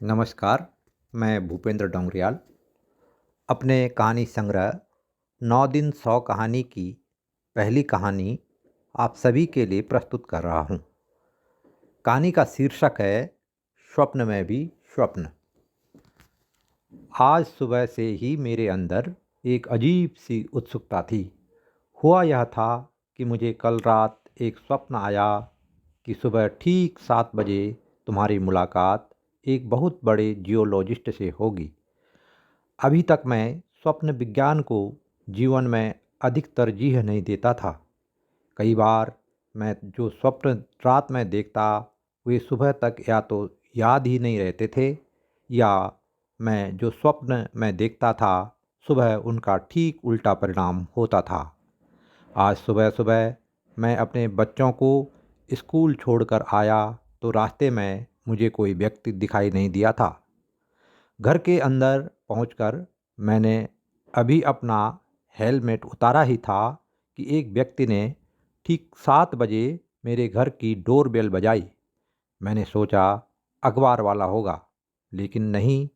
नमस्कार, मैं भूपेंद्र डोंगरियाल अपने कहानी संग्रह 9 दिन 100 कहानी की पहली कहानी आप सभी के लिए प्रस्तुत कर रहा हूँ। कहानी का शीर्षक है स्वप्न में भी स्वप्न। आज सुबह से ही मेरे अंदर एक अजीब सी उत्सुकता थी। हुआ यह था कि मुझे कल रात एक स्वप्न आया कि सुबह ठीक 7 बजे तुम्हारी मुलाकात एक बहुत बड़े जियोलॉजिस्ट से होगी। अभी तक मैं स्वप्न विज्ञान को जीवन में अधिक तरजीह नहीं देता था। कई बार मैं जो स्वप्न रात में देखता वे सुबह तक या तो याद ही नहीं रहते थे, या मैं जो स्वप्न में देखता था सुबह उनका ठीक उल्टा परिणाम होता था। आज सुबह सुबह मैं अपने बच्चों को स्कूल छोड़कर आया तो रास्ते में मुझे कोई व्यक्ति दिखाई नहीं दिया था। घर के अंदर पहुंचकर मैंने अभी अपना हेलमेट उतारा ही था कि एक व्यक्ति ने ठीक 7 बजे मेरे घर की डोरबेल बजाई। मैंने सोचा अखबार वाला होगा, लेकिन नहीं,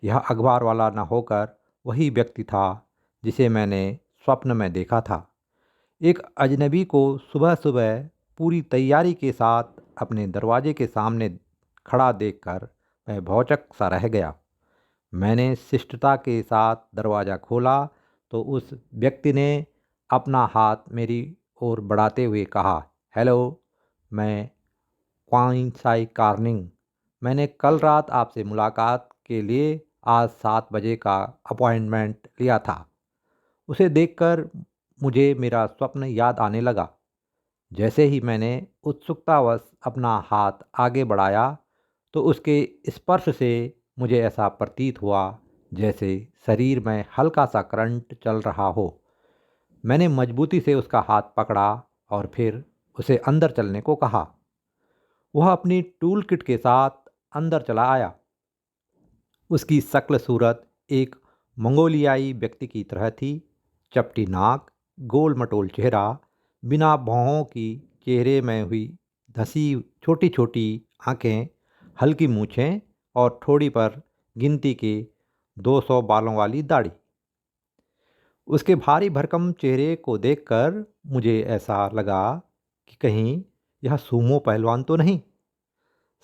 यह अखबार वाला न होकर वही व्यक्ति था जिसे मैंने स्वप्न में देखा था। एक अजनबी को सुबह सुबह पूरी तैयारी के साथ अपने दरवाजे के सामने खड़ा देखकर मैं भौचक सा रह गया। मैंने शिष्टता के साथ दरवाज़ा खोला तो उस व्यक्ति ने अपना हाथ मेरी ओर बढ़ाते हुए कहा, हेलो, मैं क्वाइन साई कार्निंग। मैंने कल रात आपसे मुलाकात के लिए आज 7 बजे का अपॉइंटमेंट लिया था। उसे देखकर मुझे मेरा स्वप्न याद आने लगा। जैसे ही मैंने उत्सुकतावश अपना हाथ आगे बढ़ाया तो उसके स्पर्श से मुझे ऐसा प्रतीत हुआ जैसे शरीर में हल्का सा करंट चल रहा हो। मैंने मजबूती से उसका हाथ पकड़ा और फिर उसे अंदर चलने को कहा। वह अपनी टूल किट के साथ अंदर चला आया। उसकी शक्ल सूरत एक मंगोलियाई व्यक्ति की तरह थी। चपटी नाक, गोल मटोल चेहरा, बिना भौहों की चेहरे में हुई धसी छोटी छोटी आँखें, हल्की मूछें और ठोड़ी पर गिनती के 200 बालों वाली दाढ़ी। उसके भारी भरकम चेहरे को देखकर मुझे ऐसा लगा कि कहीं यह सूमो पहलवान तो नहीं।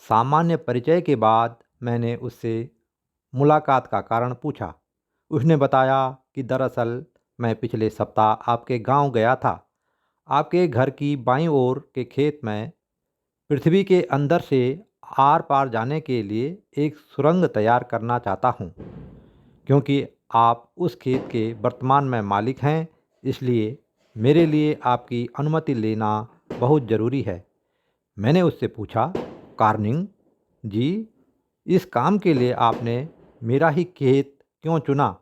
सामान्य परिचय के बाद मैंने उससे मुलाकात का कारण पूछा। उसने बताया कि दरअसल मैं पिछले सप्ताह आपके गांव गया था। आपके घर की बाईं ओर के खेत में पृथ्वी के अंदर से आर पार जाने के लिए एक सुरंग तैयार करना चाहता हूँ। क्योंकि आप उस खेत के वर्तमान में मालिक हैं, इसलिए मेरे लिए आपकी अनुमति लेना बहुत ज़रूरी है। मैंने उससे पूछा, कार्निंग जी, इस काम के लिए आपने मेरा ही खेत क्यों चुना?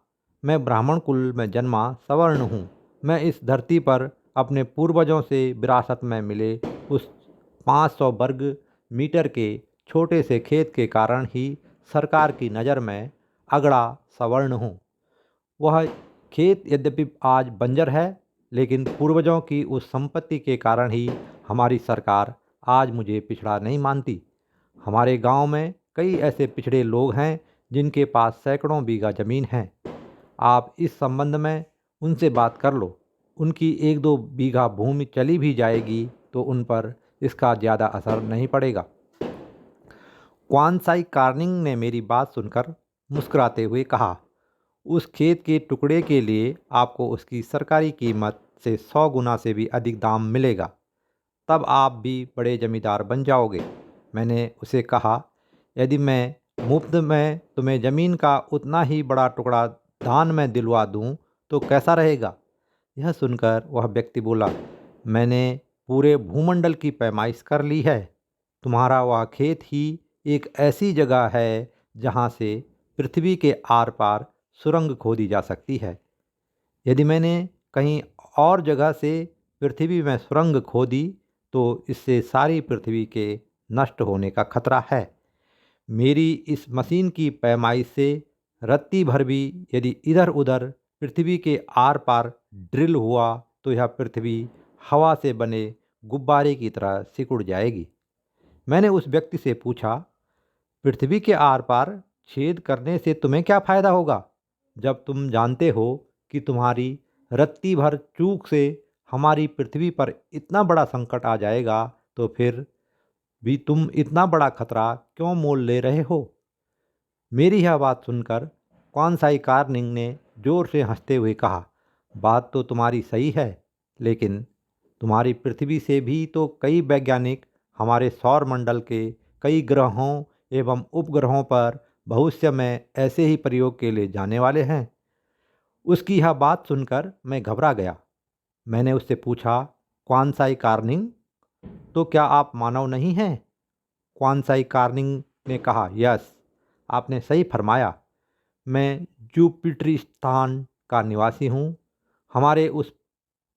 मैं ब्राह्मण कुल में जन्मा सवर्ण हूँ। मैं इस धरती पर अपने पूर्वजों से विरासत में मिले उस 500 वर्ग मीटर के छोटे से खेत के कारण ही सरकार की नज़र में अगड़ा सवर्ण हूँ। वह खेत यद्यपि आज बंजर है, लेकिन पूर्वजों की उस संपत्ति के कारण ही हमारी सरकार आज मुझे पिछड़ा नहीं मानती। हमारे गांव में कई ऐसे पिछड़े लोग हैं जिनके पास सैकड़ों बीघा ज़मीन है। आप इस संबंध में उनसे बात कर लो। उनकी 1-2 बीघा भूमि चली भी जाएगी तो उन पर इसका ज़्यादा असर नहीं पड़ेगा। क्वानसाई कार्निंग ने मेरी बात सुनकर मुस्कुराते हुए कहा, उस खेत के टुकड़े के लिए आपको उसकी सरकारी कीमत से 100 गुना से भी अधिक दाम मिलेगा। तब आप भी बड़े जमींदार बन जाओगे। मैंने उसे कहा, यदि मैं मुफ्त में तुम्हें ज़मीन का उतना ही बड़ा टुकड़ा दान में दिलवा दूं तो कैसा रहेगा? यह सुनकर वह व्यक्ति बोला, मैंने पूरे भूमंडल की पैमाइश कर ली है। तुम्हारा वह खेत ही एक ऐसी जगह है जहाँ से पृथ्वी के आर पार सुरंग खोदी जा सकती है। यदि मैंने कहीं और जगह से पृथ्वी में सुरंग खोदी तो इससे सारी पृथ्वी के नष्ट होने का खतरा है। मेरी इस मशीन की पैमाइश से रत्ती भर भी यदि इधर उधर पृथ्वी के आर पार ड्रिल हुआ तो यह पृथ्वी हवा से बने गुब्बारे की तरह सिकुड़ जाएगी। मैंने उस व्यक्ति से पूछा, पृथ्वी के आर पार छेद करने से तुम्हें क्या फायदा होगा? जब तुम जानते हो कि तुम्हारी रत्ती भर चूक से हमारी पृथ्वी पर इतना बड़ा संकट आ जाएगा, तो फिर भी तुम इतना बड़ा खतरा क्यों मोल ले रहे हो? मेरी यह बात सुनकर कौनसाई कार्निंग ने जोर से हंसते हुए कहा, बात तो तुम्हारी सही है, लेकिन तुम्हारी पृथ्वी से भी तो कई वैज्ञानिक हमारे सौर मंडल के कई ग्रहों एवं उपग्रहों पर भविष्य में ऐसे ही प्रयोग के लिए जाने वाले हैं। उसकी यह बात सुनकर मैं घबरा गया। मैंने उससे पूछा, कौनसाई कार्निंग, तो क्या आप मानव नहीं हैं? क्वानसाई कार्निंग ने कहा, यस, आपने सही फरमाया। मैं जुपिटरिस्तान का निवासी हूँ। हमारे उस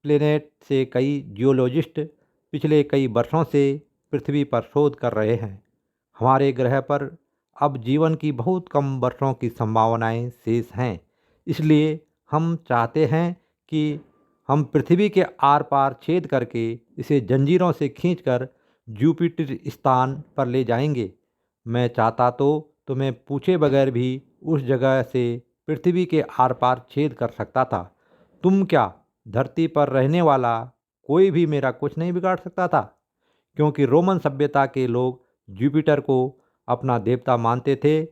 प्लेनेट से कई जियोलॉजिस्ट पिछले कई वर्षों से पृथ्वी पर शोध कर रहे हैं। हमारे ग्रह पर अब जीवन की बहुत कम वर्षों की संभावनाएं शेष हैं। इसलिए हम चाहते हैं कि हम पृथ्वी के आर पार छेद करके इसे जंजीरों से खींचकर जुपिटर स्थान पर ले जाएंगे। मैं चाहता तो तुम्हें पूछे बगैर भी उस जगह से पृथ्वी के आर पार छेद कर सकता था। तुम क्या, धरती पर रहने वाला कोई भी मेरा कुछ नहीं बिगाड़ सकता था? क्योंकि रोमन सभ्यता के लोग जुपिटर को अपना देवता मानते थे।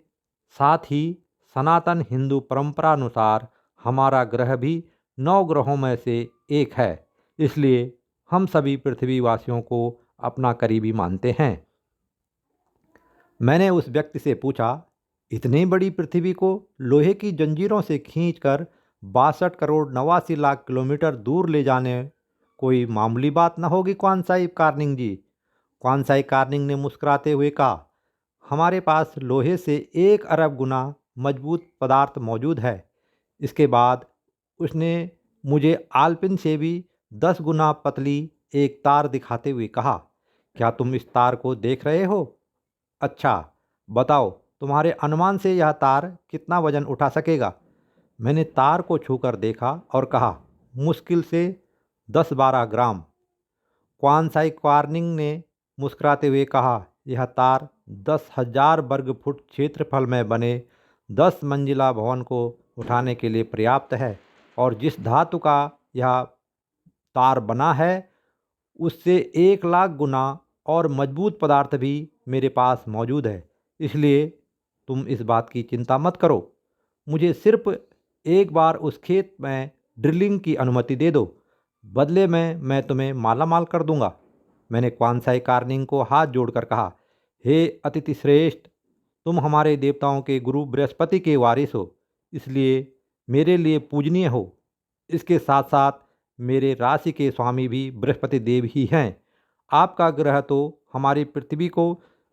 साथ ही सनातन हिंदू परंपरा अनुसार हमारा ग्रह भी 9 ग्रहों में से एक है। इसलिए हम सभी पृथ्वीवासियों को अपना करीबी मानते हैं। मैंने उस व्यक्ति से पूछा, इतनी बड़ी पृथ्वी को लोहे की जंजीरों से खींचकर 62 करोड़ 89 लाख किलोमीटर दूर ले जाने कोई मामूली बात न होगी क्वानसाई कार्निंग जी? क्वानसाई कार्निंग ने मुस्कुराते हुए कहा, हमारे पास लोहे से 1 अरब गुना मजबूत पदार्थ मौजूद है। इसके बाद उसने मुझे आलपिन से भी 10 गुना पतली एक तार दिखाते हुए कहा, क्या तुम इस तार को देख रहे हो? अच्छा, बताओ, तुम्हारे अनुमान से यह तार कितना वजन उठा सकेगा? मैंने तार को छूकर देखा और कहा, मुश्किल से 10-12 ग्राम। क्वानसाई कार्निंग ने मुस्कुराते हुए कहा, यह तार 10,000 वर्ग फुट क्षेत्रफल में बने 10 मंजिला भवन को उठाने के लिए पर्याप्त है, और जिस धातु का यह तार बना है उससे 1 लाख गुना और मजबूत पदार्थ भी मेरे पास मौजूद है। इसलिए तुम इस बात की चिंता मत करो। मुझे सिर्फ एक बार उस खेत में ड्रिलिंग की अनुमति दे दो, बदले में मैं तुम्हें माला माल कर दूंगा। मैंने क्वानसाई कार्निंग को हाथ जोड़कर कहा, हे अतिथि श्रेष्ठ, तुम हमारे देवताओं के गुरु बृहस्पति के वारिस हो, इसलिए मेरे लिए पूजनीय हो। इसके साथ साथ मेरे राशि के स्वामी भी बृहस्पति देव ही हैं। आपका ग्रह तो हमारी पृथ्वी को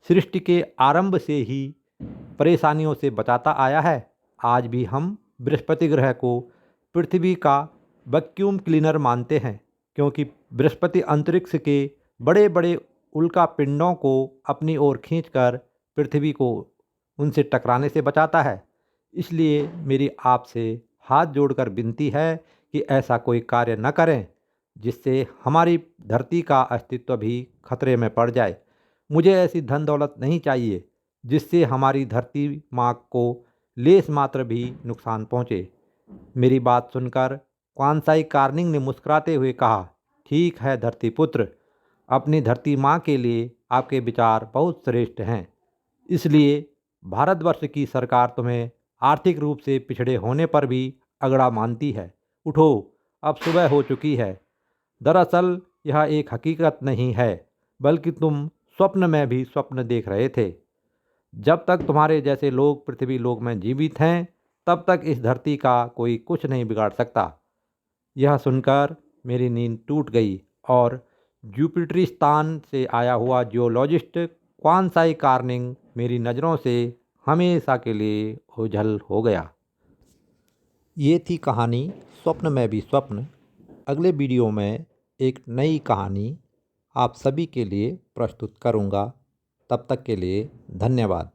सृष्टि के आरंभ से ही परेशानियों से बचाता आया है। आज भी हम बृहस्पति ग्रह को पृथ्वी का वैक्यूम क्लीनर मानते हैं, क्योंकि बृहस्पति अंतरिक्ष के बड़े बड़े उल्का पिंडों को अपनी ओर खींचकर पृथ्वी को उनसे टकराने से बचाता है। इसलिए मेरी आपसे हाथ जोड़कर विनती है कि ऐसा कोई कार्य न करें जिससे हमारी धरती का अस्तित्व भी खतरे में पड़ जाए। मुझे ऐसी धन दौलत नहीं चाहिए जिससे हमारी धरती माँ को लेस मात्र भी नुकसान पहुँचे। मेरी बात सुनकर क्वानसाई कार्निंग ने मुस्कुराते हुए कहा, ठीक है धरती पुत्र, अपनी धरती माँ के लिए आपके विचार बहुत श्रेष्ठ हैं। इसलिए भारतवर्ष की सरकार तुम्हें आर्थिक रूप से पिछड़े होने पर भी अगड़ा मानती है। उठो, अब सुबह हो चुकी है। दरअसल यह एक हकीकत नहीं है, बल्कि तुम स्वप्न में भी स्वप्न देख रहे थे। जब तक तुम्हारे जैसे लोग पृथ्वी लोक में जीवित हैं, तब तक इस धरती का कोई कुछ नहीं बिगाड़ सकता। यह सुनकर मेरी नींद टूट गई और जुपिटरिस्तान से आया हुआ जियोलॉजिस्ट क्वानसाई कार्निंग मेरी नज़रों से हमेशा के लिए ओझल हो गया। ये थी कहानी स्वप्न में भी स्वप्न। अगले वीडियो में एक नई कहानी आप सभी के लिए प्रस्तुत करूँगा। तब तक के लिए धन्यवाद।